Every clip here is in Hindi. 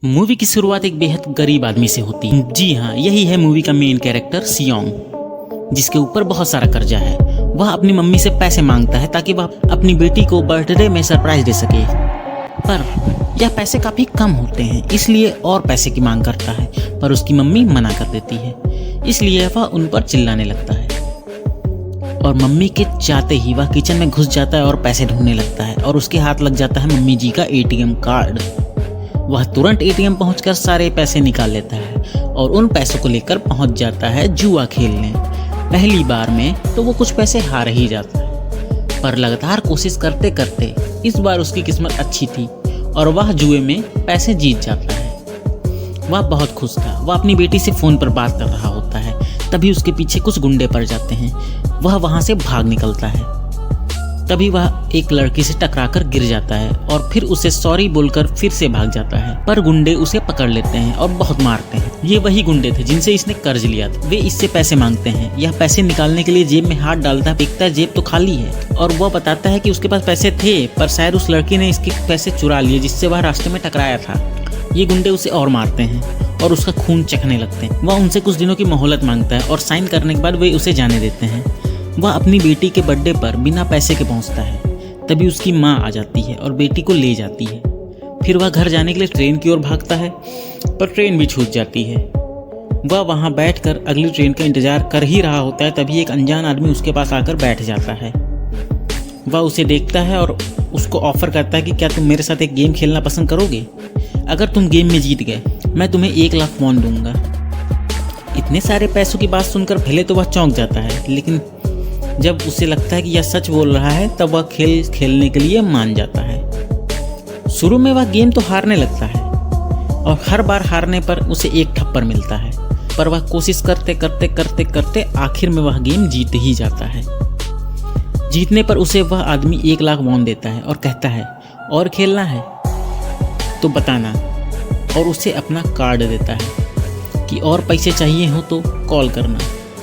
मूवी की शुरुआत एक बेहद गरीब आदमी से होती है। जी हाँ, यही है मूवी का मेन कैरेक्टर सियोंग, जिसके ऊपर बहुत सारा कर्जा है। वह अपनी मम्मी से पैसे मांगता है ताकि वह अपनी बेटी को बर्थडे में सरप्राइज दे सके, पर यह पैसे काफी कम होते हैं, इसलिए और पैसे की मांग करता है, पर उसकी मम्मी मना कर देती है। इसलिए वह उन पर चिल्लाने लगता है और मम्मी के चाहते ही वह किचन में घुस जाता है और पैसे ढूंढने लगता है और उसके हाथ लग जाता है मम्मी जी का एटीएम कार्ड। वह तुरंत एटीएम पहुंचकर सारे पैसे निकाल लेता है और उन पैसों को लेकर पहुंच जाता है जुआ खेलने। पहली बार में तो वो कुछ पैसे हार ही जाता है, पर लगातार कोशिश करते करते इस बार उसकी किस्मत अच्छी थी और वह जुए में पैसे जीत जाता है। वह बहुत खुश था। वह अपनी बेटी से फ़ोन पर बात कर रहा होता है, तभी उसके पीछे कुछ गुंडे पड़ जाते हैं। वह वहाँ से भाग निकलता है। तभी वह एक लड़की से टकराकर गिर जाता है और फिर उसे सॉरी बोलकर फिर से भाग जाता है, पर गुंडे उसे पकड़ लेते हैं और बहुत मारते हैं। ये वही गुंडे थे जिनसे इसने कर्ज लिया था। वे इससे पैसे मांगते हैं। यह पैसे निकालने के लिए जेब में हाथ डालता है, देखता है जेब तो खाली है और वह बताता है कि उसके पास पैसे थे, पर शायद उस लड़की ने इसके पैसे चुरा लिए जिससे वह रास्ते में टकराया था। ये गुंडे उसे और मारते हैं और उसका खून चखने लगते हैं। वह उनसे कुछ दिनों की मोहलत मांगता है और साइन करने के बाद वे उसे जाने देते हैं। वह अपनी बेटी के बर्थडे पर बिना पैसे के पहुंचता है। तभी उसकी माँ आ जाती है और बेटी को ले जाती है। फिर वह घर जाने के लिए ट्रेन की ओर भागता है, पर ट्रेन भी छूट जाती है। वह वहां बैठकर अगली ट्रेन का इंतजार कर ही रहा होता है, तभी एक अनजान आदमी उसके पास आकर बैठ जाता है। वह उसे देखता है और उसको ऑफर करता है कि क्या तुम मेरे साथ एक गेम खेलना पसंद करोगे? अगर तुम गेम में जीत गए मैं तुम्हें 1 लाख वॉन दूंगा। इतने सारे पैसों की बात सुनकर पहले तो वह चौंक जाता है, लेकिन जब उसे लगता है कि यह सच बोल रहा है तब वह खेल खेलने के लिए मान जाता है। शुरू में वह गेम तो हारने लगता है और हर बार हारने पर उसे एक थप्पड़ मिलता है, पर वह कोशिश करते करते करते करते आखिर में वह गेम जीत ही जाता है। जीतने पर उसे वह आदमी 1 लाख वॉन देता है और कहता है और खेलना है तो बताना, और उसे अपना कार्ड देता है कि और पैसे चाहिए हो तो कॉल करना,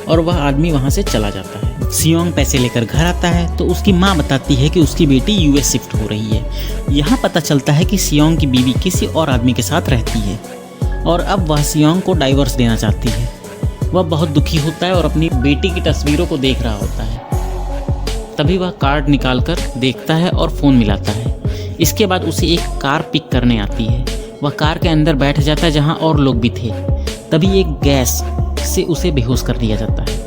और वह आदमी वहां से चला जाता है। सियोंग पैसे लेकर घर आता है तो उसकी माँ बताती है कि उसकी बेटी यूएस शिफ्ट हो रही है। यहाँ पता चलता है कि सियोंग की बीवी किसी और आदमी के साथ रहती है और अब वह सियोंग को डाइवोर्स देना चाहती है। वह बहुत दुखी होता है और अपनी बेटी की तस्वीरों को देख रहा होता है। तभी वह कार्ड निकाल कर देखता है और फ़ोन मिलाता है। इसके बाद उसे एक कार पिक करने आती है। वह कार के अंदर बैठ जाता है जहाँ और लोग भी थे। तभी एक गैस से उसे बेहोश कर दिया जाता है।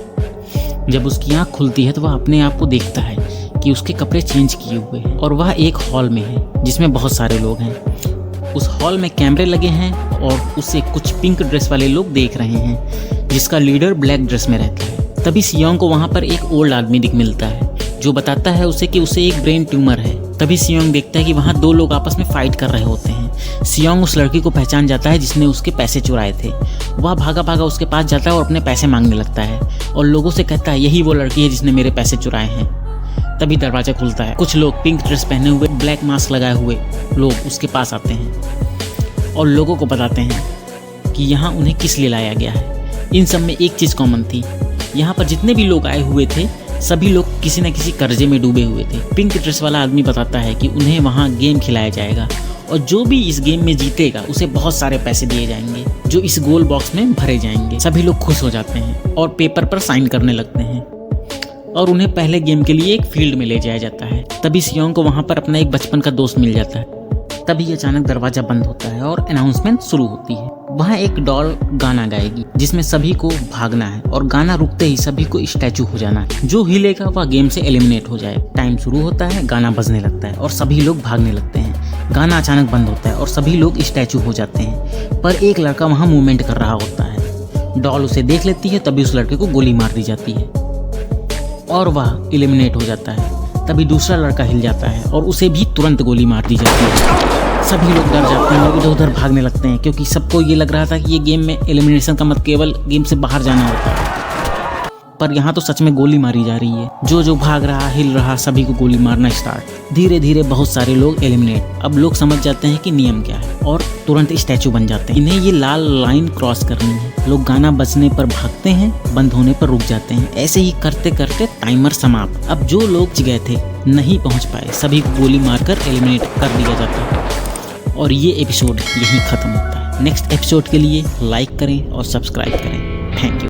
जब उसकी आँख खुलती है तो वह अपने आप को देखता है कि उसके कपड़े चेंज किए हुए हैं और वह एक हॉल में है जिसमें बहुत सारे लोग हैं। उस हॉल में कैमरे लगे हैं और उसे कुछ पिंक ड्रेस वाले लोग देख रहे हैं, जिसका लीडर ब्लैक ड्रेस में रहता है। तभी सियोंग को वहाँ पर एक ओल्ड आदमी दिख मिलता है जो बताता है उसे कि उसे एक ब्रेन ट्यूमर है। तभी सियोंग देखता है कि वहाँ 2 लोग आपस में फाइट कर रहे होते हैं। सियोंग उस लड़की को पहचान जाता है जिसने उसके पैसे चुराए थे। वह भागा भागा उसके पास जाता है और अपने पैसे मांगने लगता है और लोगों से कहता है यही वो लड़की है जिसने मेरे पैसे चुराए हैं। तभी दरवाजा खुलता है। कुछ लोग पिंक ड्रेस पहने हुए, ब्लैक मास्क लगाए हुए लोग उसके पास आते हैं और लोगों को बताते हैं कि यहाँ उन्हें किस लिए लाया गया है। इन सब में एक चीज़ कॉमन थी, यहाँ पर जितने भी लोग आए हुए थे सभी लोग किसी न किसी कर्जे में डूबे हुए थे। पिंक ड्रेस वाला आदमी बताता है कि उन्हें वहाँ गेम खिलाया जाएगा और जो भी इस गेम में जीतेगा उसे बहुत सारे पैसे दिए जाएंगे जो इस गोल बॉक्स में भरे जाएंगे। सभी लोग खुश हो जाते हैं और पेपर पर साइन करने लगते हैं और उन्हें पहले गेम के लिए एक फील्ड में ले जाया जाता है। तभी सियोंग को वहाँ पर अपना एक बचपन का दोस्त मिल जाता है। तभी अचानक दरवाजा बंद होता है और अनाउंसमेंट शुरू होती है। वहाँ एक डॉल गाना गाएगी जिसमें सभी को भागना है और गाना रुकते ही सभी को स्टैचू हो जाना है। जो हिलेगा वह गेम से एलिमिनेट हो जाए। टाइम शुरू होता है, गाना बजने लगता है और सभी लोग भागने लगते हैं। गाना अचानक बंद होता है और सभी लोग स्टैचू हो जाते हैं, पर एक लड़का वहाँ मूवमेंट कर रहा होता है। डॉल उसे देख लेती है, तभी उस लड़के को गोली मार दी जाती है और वह एलिमिनेट हो जाता है। तभी दूसरा लड़का हिल जाता है और उसे भी तुरंत गोली मार दी जाती है। सभी लोग डर जाते हैं और इधर उधर भागने लगते हैं क्योंकि सबको ये लग रहा था कि ये गेम में एलिमिनेशन का मत केवल गेम से बाहर जाना होता है, पर यहाँ तो सच में गोली मारी जा रही है। जो भाग रहा, हिल रहा, सभी को गोली मारना स्टार्ट। धीरे धीरे बहुत सारे लोग एलिमिनेट। अब लोग समझ जाते हैं कि नियम क्या है और तुरंत स्टैचू बन जाते हैं। इन्हें ये लाल लाइन क्रॉस करनी है। लोग गाना बजने पर भागते हैं, बंद होने पर रुक जाते हैं। ऐसे ही करते करते टाइमर समाप्त। अब जो लोग गए थे नहीं पहुंच पाए, सभी को गोली मारकर एलिमिनेट कर दिया जाता है और ये एपिसोड यहीं खत्म होता है। नेक्स्ट एपिसोड के लिए लाइक करें और सब्सक्राइब करें। Thank you.